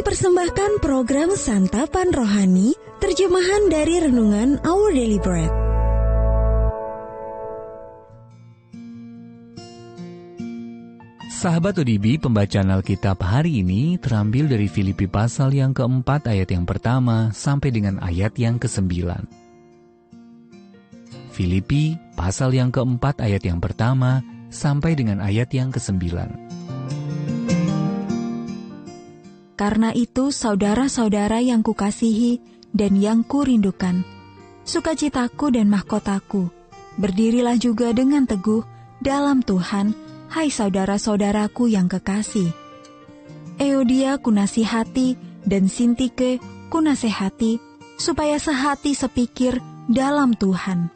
Persembahkan program Santapan Rohani, terjemahan dari Renungan Our Daily Bread. Sahabat ODB, pembacaan Alkitab hari ini terambil dari Filipi pasal yang keempat ayat yang pertama sampai dengan ayat yang ke-9. Filipi pasal yang keempat ayat yang pertama sampai dengan ayat yang ke-9. Karena itu, saudara-saudara yang kukasihi dan yang kurindukan, sukacitaku dan mahkotaku, berdirilah juga dengan teguh dalam Tuhan, hai saudara-saudaraku yang kekasih. Euodia kunasihati dan Sintike kunasihati, supaya sehati sepikir dalam Tuhan.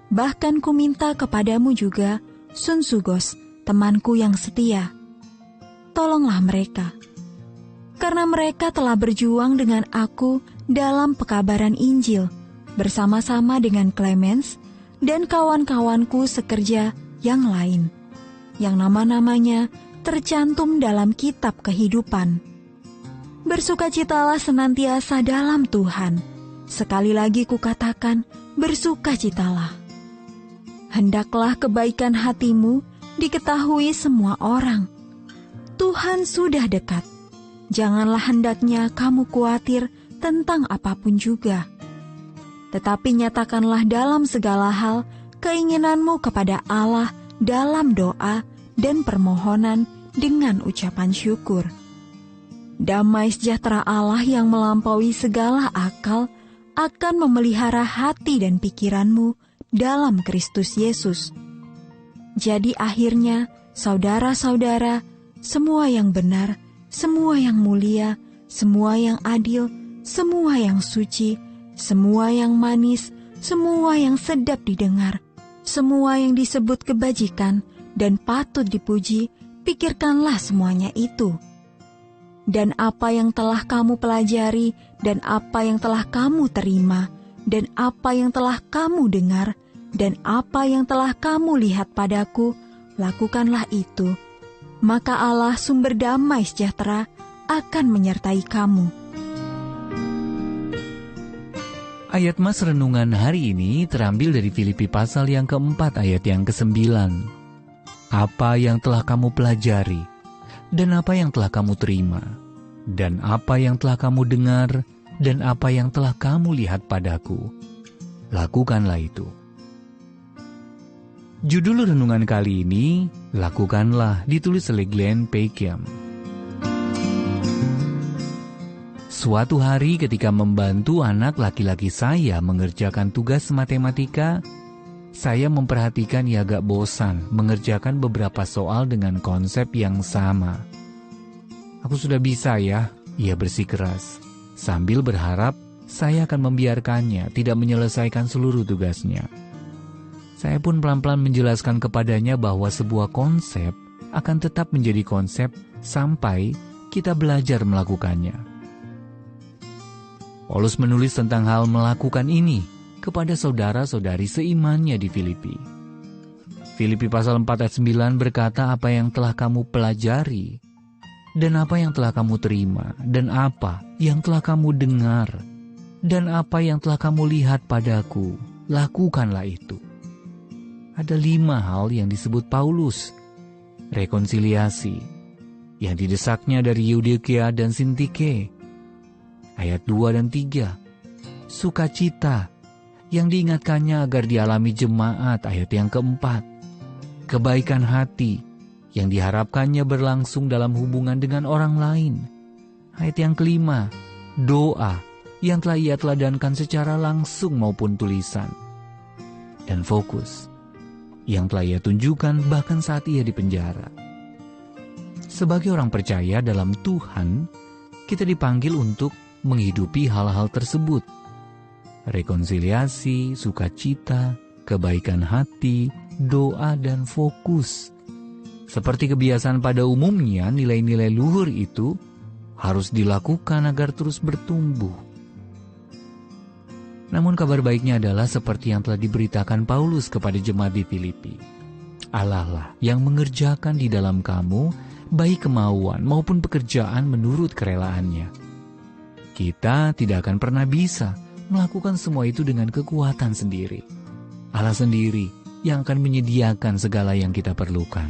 Bahkan kuminta kepadamu juga, Sunsugos, temanku yang setia. Tolonglah mereka, karena mereka telah berjuang dengan aku dalam pekabaran Injil, bersama-sama dengan Clemens dan kawan-kawanku sekerja yang lain, yang nama-namanya tercantum dalam kitab kehidupan. Bersukacitalah senantiasa dalam Tuhan. Sekali lagi kukatakan, bersukacitalah. Hendaklah kebaikan hatimu diketahui semua orang. Tuhan sudah dekat. Janganlah hendaknya kamu khawatir tentang apapun juga. Tetapi nyatakanlah dalam segala hal keinginanmu kepada Allah dalam doa dan permohonan dengan ucapan syukur. Damai sejahtera Allah yang melampaui segala akal akan memelihara hati dan pikiranmu dalam Kristus Yesus. Jadi akhirnya, saudara-saudara, semua yang benar, semua yang mulia, semua yang adil, semua yang suci, semua yang manis, semua yang sedap didengar, semua yang disebut kebajikan dan patut dipuji, pikirkanlah semuanya itu. Dan apa yang telah kamu pelajari, dan apa yang telah kamu terima, dan apa yang telah kamu dengar, dan apa yang telah kamu lihat padaku, lakukanlah itu. Maka Allah sumber damai sejahtera akan menyertai kamu. Ayat Mas Renungan hari ini terambil dari Filipi pasal yang keempat ayat yang ke-9. Apa yang telah kamu pelajari, dan apa yang telah kamu terima, dan apa yang telah kamu dengar, dan apa yang telah kamu lihat padaku, lakukanlah itu. Judul renungan kali ini, Lakukanlah, ditulis oleh Glenn Peikiam. Suatu hari ketika membantu anak laki-laki saya mengerjakan tugas matematika, saya memperhatikan ia agak bosan mengerjakan beberapa soal dengan konsep yang sama. Aku sudah bisa ya, ia bersikeras, sambil berharap saya akan membiarkannya tidak menyelesaikan seluruh tugasnya. Saya pun pelan-pelan menjelaskan kepadanya bahwa sebuah konsep akan tetap menjadi konsep sampai kita belajar melakukannya. Paulus menulis tentang hal melakukan ini kepada saudara-saudari seimannya di Filipi. Filipi pasal 4 ayat 9 berkata, apa yang telah kamu pelajari, dan apa yang telah kamu terima, dan apa yang telah kamu dengar, dan apa yang telah kamu lihat padaku, lakukanlah itu. Ada 5 hal yang disebut Paulus. Rekonsiliasi, yang didesaknya dari Euodia dan Sintike. Ayat 2 dan 3. Sukacita, yang diingatkannya agar dialami jemaat, ayat yang keempat. Kebaikan hati, yang diharapkannya berlangsung dalam hubungan dengan orang lain. Ayat yang kelima. Doa, yang telah ia teladankan secara langsung maupun tulisan. Dan fokus, yang telah ia tunjukkan bahkan saat ia di penjara. Sebagai orang percaya dalam Tuhan, kita dipanggil untuk menghidupi hal-hal tersebut. Rekonsiliasi, sukacita, kebaikan hati, doa, dan fokus. Seperti kebiasaan pada umumnya, nilai-nilai luhur itu harus dilakukan agar terus bertumbuh. Namun kabar baiknya adalah seperti yang telah diberitakan Paulus kepada jemaat di Filipi. Allah lah yang mengerjakan di dalam kamu baik kemauan maupun pekerjaan menurut kerelaannya. Kita tidak akan pernah bisa melakukan semua itu dengan kekuatan sendiri. Allah sendiri yang akan menyediakan segala yang kita perlukan.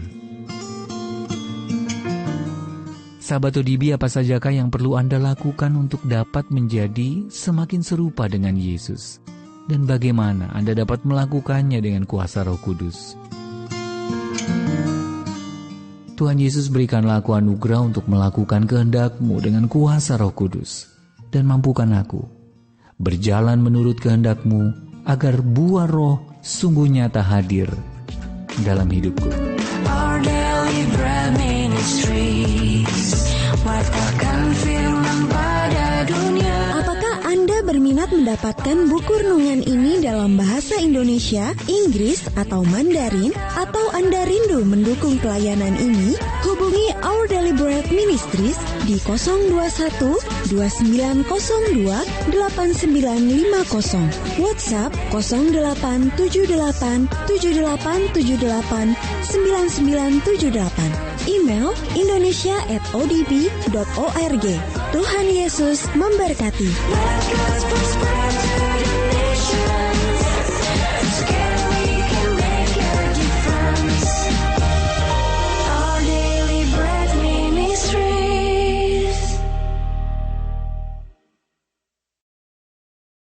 Sahabat ODB, apa sajakah yang perlu Anda lakukan untuk dapat menjadi semakin serupa dengan Yesus? Dan bagaimana Anda dapat melakukannya dengan kuasa Roh Kudus? Tuhan Yesus berikanlah aku anugerah untuk melakukan kehendak-Mu dengan kuasa Roh Kudus. Dan mampukan aku berjalan menurut kehendak-Mu agar buah roh sungguh nyata hadir dalam hidupku. Our Daily Bread Ministries, watakkan firman pada dunia. Apakah Anda berminat mendapatkan buku renungan ini dalam bahasa Indonesia, Inggris, atau Mandarin? Atau Anda rindu mendukung pelayanan ini? Hubungi Our Daily Bread Ministries di 021 2902 8950, WhatsApp 0878 7878 9978, email indonesia@odb.org. Tuhan Yesus memberkati. Let God's word spread to